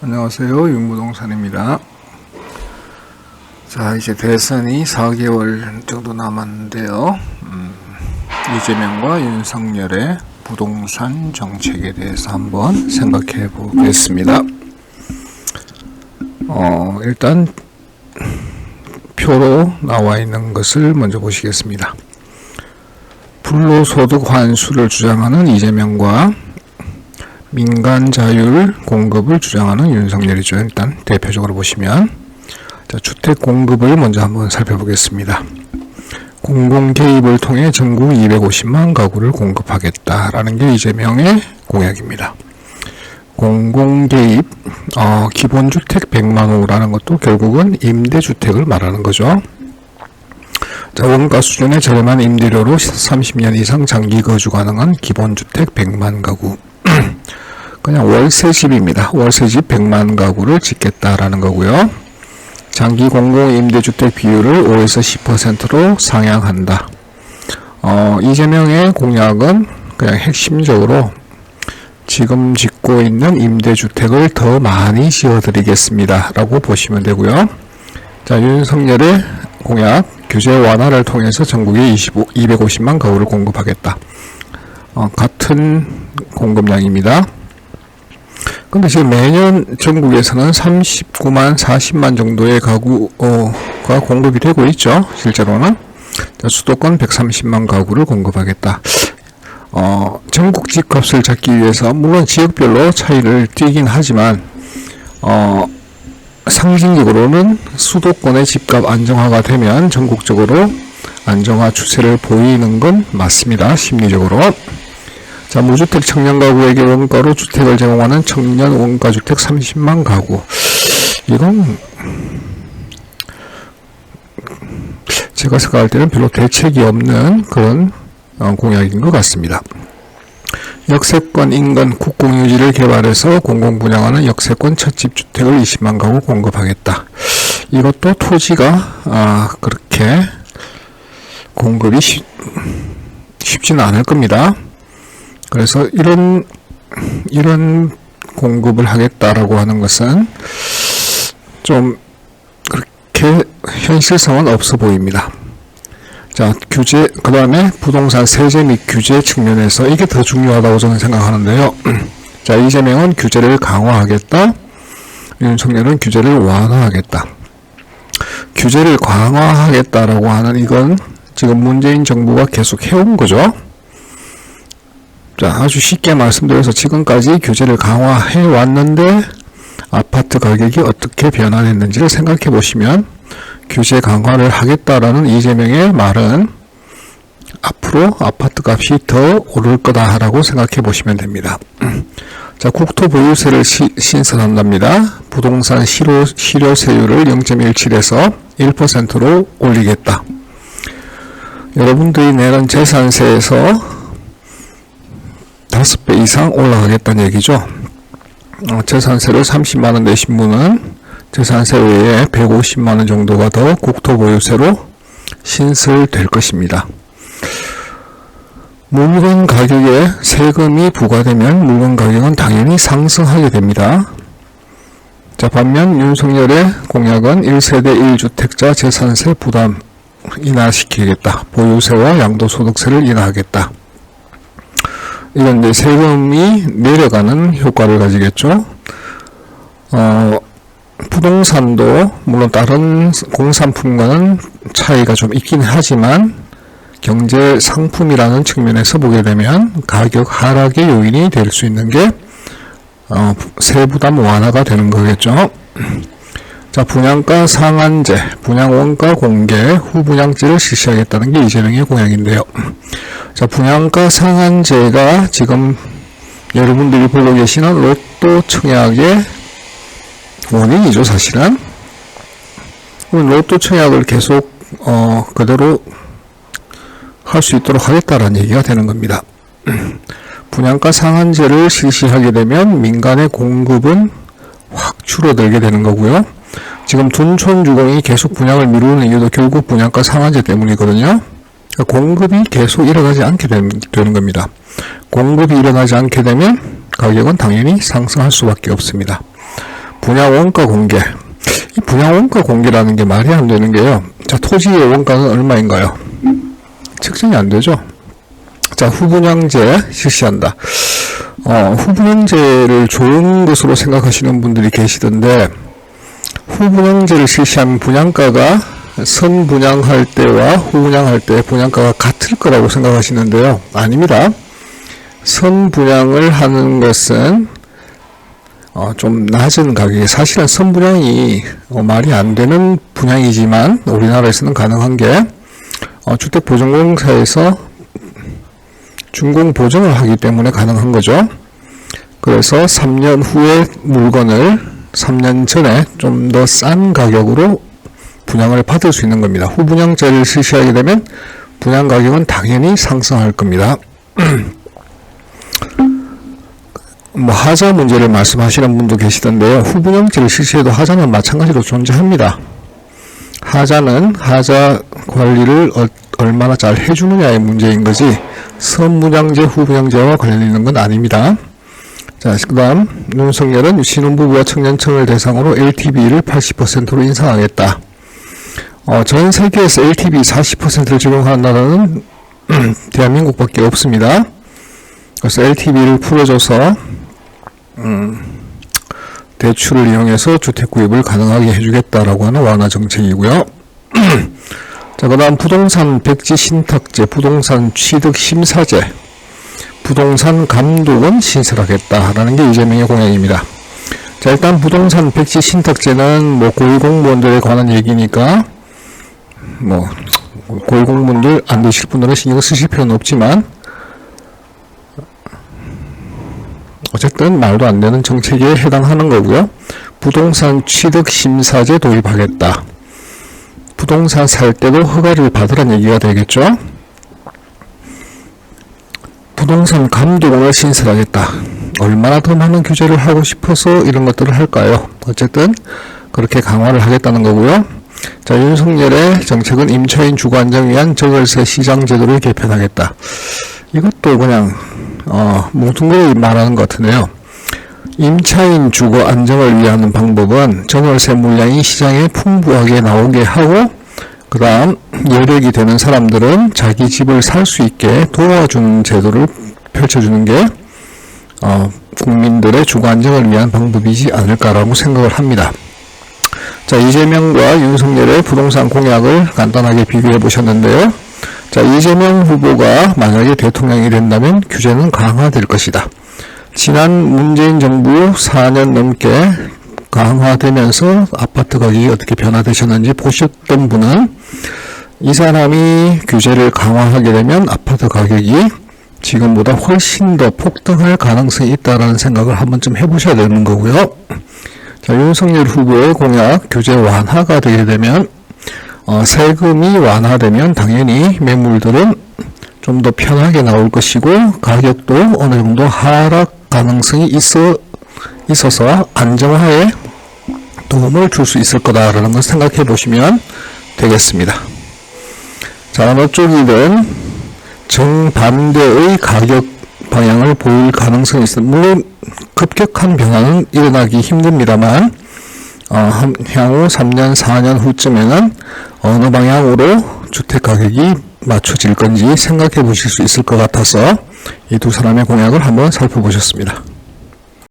안녕하세요, 윤부동산입니다. 자, 이제 대선이 4개월 정도 남았는데요. 이재명과 윤석열의 부동산 정책에 대해서 한번 생각해 보겠습니다. 일단 표로 나와 있는 것을 먼저 보시겠습니다. 불로소득 환수를 주장하는 이재명과 민간 자율 공급을 주장하는 윤석열이죠. 일단 대표적으로 보시면, 자, 주택 공급을 먼저 한번 살펴보겠습니다. 공공 개입을 통해 전국 250만 가구를 공급하겠다라는 게 이재명의 공약입니다. 공공 개입, 기본주택 100만 호라는 것도 결국은 임대주택을 말하는 거죠. 자, 원가 수준의 저렴한 임대료로 30년 이상 장기 거주 가능한 기본주택 100만 가구. 그냥 월세집입니다. 월세집 100만 가구를 짓겠다라는 거고요. 장기 공공임대주택 비율을 5에서 10%로 상향한다. 이재명의 공약은 그냥 핵심적으로 지금 짓고 있는 임대주택을 더 많이 지어드리겠습니다 라고 보시면 되고요. 자, 윤석열의 공약, 규제 완화를 통해서 전국에 250만 가구를 공급하겠다. 같은 공급량입니다. 근데 지금 매년 전국에서는 39만 40만 정도의 가구가 공급이 되고 있죠. 실제로는. 자, 수도권 130만 가구를 공급하겠다. 전국 집값을 잡기 위해서 물론 지역별로 차이를 띠긴 하지만 상징적으로는 수도권의 집값 안정화가 되면 전국적으로 안정화 추세를 보이는 건 맞습니다. 심리적으로. 자, 무주택 청년 가구에게 원가로 주택을 제공하는 청년 원가주택 30만 가구. 이건 제가 생각할 때는 별로 대책이 없는 그런 공약인 것 같습니다. 역세권 인근 국공유지를 개발해서 공공분양하는 역세권 첫집주택을 20만 가구 공급하겠다. 이것도 토지가 그렇게 공급이 쉽지는 않을 겁니다. 그래서 이런 공급을 하겠다라고 하는 것은 좀 그렇게 현실성은 없어 보입니다. 자, 규제, 그 다음에 부동산 세제 및 규제 측면에서 이게 더 중요하다고 저는 생각하는데요. 자, 이재명은 규제를 강화하겠다. 윤석열은 규제를 완화하겠다. 규제를 강화하겠다라고 하는 이건 지금 문재인 정부가 계속 해온 거죠. 자, 아주 쉽게 말씀드려서 지금까지 규제를 강화해 왔는데 아파트 가격이 어떻게 변화했는지를 생각해 보시면 규제 강화를 하겠다라는 이재명의 말은 앞으로 아파트 값이 더 오를 거다라고 생각해 보시면 됩니다. 자, 국토보유세를 신설한답니다. 부동산 실효세율을 0.17에서 1%로 올리겠다. 여러분들이 내는 재산세에서 5배 이상 올라가겠다는 얘기죠. 재산세를 30만원 내신 분은 재산세 외에 150만원 정도가 더 국토보유세로 신설될 것입니다. 물건 가격에 세금이 부과되면 물건 가격은 당연히 상승하게 됩니다. 자, 반면 윤석열의 공약은 1세대 1주택자 재산세 부담 인하시키겠다. 보유세와 양도소득세를 인하하겠다. 이건 이제 세금이 내려가는 효과를 가지겠죠. 부동산도 물론 다른 공산품과는 차이가 좀 있긴 하지만 경제 상품이라는 측면에서 보게 되면 가격 하락의 요인이 될 수 있는 게 세부담 완화가 되는 거겠죠. 자, 분양가 상한제, 분양원가 공개, 후분양제를 실시하겠다는 게 이재명의 공약인데요. 자, 분양가 상한제가 지금 여러분들이 보고 계시는 로또 청약의 원인이죠, 사실은. 로또 청약을 계속 그대로 할 수 있도록 하겠다라는 얘기가 되는 겁니다. 분양가 상한제를 실시하게 되면 민간의 공급은 확 줄어들게 되는 거고요. 지금 둔촌주공이 계속 분양을 미루는 이유도 결국 분양가 상한제 때문이거든요. 공급이 계속 일어나지 않게 되는 겁니다. 공급이 일어나지 않게 되면 가격은 당연히 상승할 수밖에 없습니다. 분양 원가 공개. 이 분양 원가 공개라는 게 말이 안 되는 게요. 자, 토지의 원가는 얼마인가요? 측정이 안 되죠. 자, 후분양제 실시한다. 후분양제를 좋은 것으로 생각하시는 분들이 계시던데, 후분양제를 실시하면 분양가가 선분양할 때와 후분양할 때 분양가가 같을 거라고 생각하시는데요. 아닙니다. 선분양을 하는 것은 좀 낮은 가격에, 사실은 선분양이 말이 안 되는 분양이지만 우리나라에서는 가능한 게 주택보증공사에서 준공보증을 하기 때문에 가능한 거죠. 그래서 3년 후에 물건을 3년 전에 좀 더 싼 가격으로 분양을 받을 수 있는 겁니다. 후분양제를 실시하게 되면 분양 가격은 당연히 상승할 겁니다. 하자 문제를 말씀하시는 분도 계시던데요. 후분양제를 실시해도 하자는 마찬가지로 존재합니다. 하자는 하자 관리를 얼마나 잘 해주느냐의 문제인 거지, 선분양제, 후분양제와 관련있는 건 아닙니다. 자, 그 다음, 윤석열은 신혼부부와 청년층을 대상으로 LTV를 80%로 인상하겠다. 전 세계에서 LTV 40%를 적용하는 나라는 대한민국밖에 없습니다. 그래서 LTV를 풀어줘서 대출을 이용해서 주택 구입을 가능하게 해주겠다라고 하는 완화 정책이고요. 자, 그 다음 부동산 백지 신탁제, 부동산 취득 심사제, 부동산 감독은 신설하겠다라는 게 이재명의 공약입니다. 자, 일단 부동산 백지 신탁제는 고위공무원들에 관한 얘기니까 고위공무원들 안 되실 분들은 신경 쓰실 필요는 없지만, 어쨌든 말도 안 되는 정책에 해당하는 거고요. 부동산 취득 심사제 도입하겠다. 부동산 살 때도 허가를 받으란 얘기가 되겠죠. 부동산 감독원을 신설하겠다. 얼마나 더 많은 규제를 하고 싶어서 이런 것들을 할까요? 어쨌든 그렇게 강화를 하겠다는 거고요. 자, 윤석열의 정책은 임차인 주거 안정을 위한 전월세 시장 제도를 개편하겠다. 이것도 그냥 뭉뚱그려 말하는 것 같은데요. 임차인 주거 안정을 위한 방법은 전월세 물량이 시장에 풍부하게 나오게 하고, 그 다음 여력이 되는 사람들은 자기 집을 살 수 있게 도와주는 제도를 펼쳐주는 게 국민들의 주거 안정을 위한 방법이지 않을까라고 생각을 합니다. 자, 이재명과 윤석열의 부동산 공약을 간단하게 비교해 보셨는데요. 자, 이재명 후보가 만약에 대통령이 된다면 규제는 강화될 것이다. 지난 문재인 정부 4년 넘게 강화되면서 아파트 가격이 어떻게 변화되셨는지 보셨던 분은 이 사람이 규제를 강화하게 되면 아파트 가격이 지금보다 훨씬 더 폭등할 가능성이 있다는 생각을 한 번쯤 해보셔야 되는 거고요. 자, 윤석열 후보의 공약 규제 완화가 되게 되면 세금이 완화되면 당연히 매물들은 좀 더 편하게 나올 것이고, 가격도 어느 정도 하락 가능성이 있어서 안정화에 도움을 줄 수 있을 거다라는 걸 생각해 보시면 되겠습니다. 자, 어느 쪽이든 정반대의 가격 방향을 보일 가능성이 있습니다. 물론 급격한 변화는 일어나기 힘듭니다만 향후 3년, 4년 후쯤에는 어느 방향으로 주택 가격이 맞춰질 건지 생각해 보실 수 있을 것 같아서 이 두 사람의 공약을 한번 살펴보셨습니다.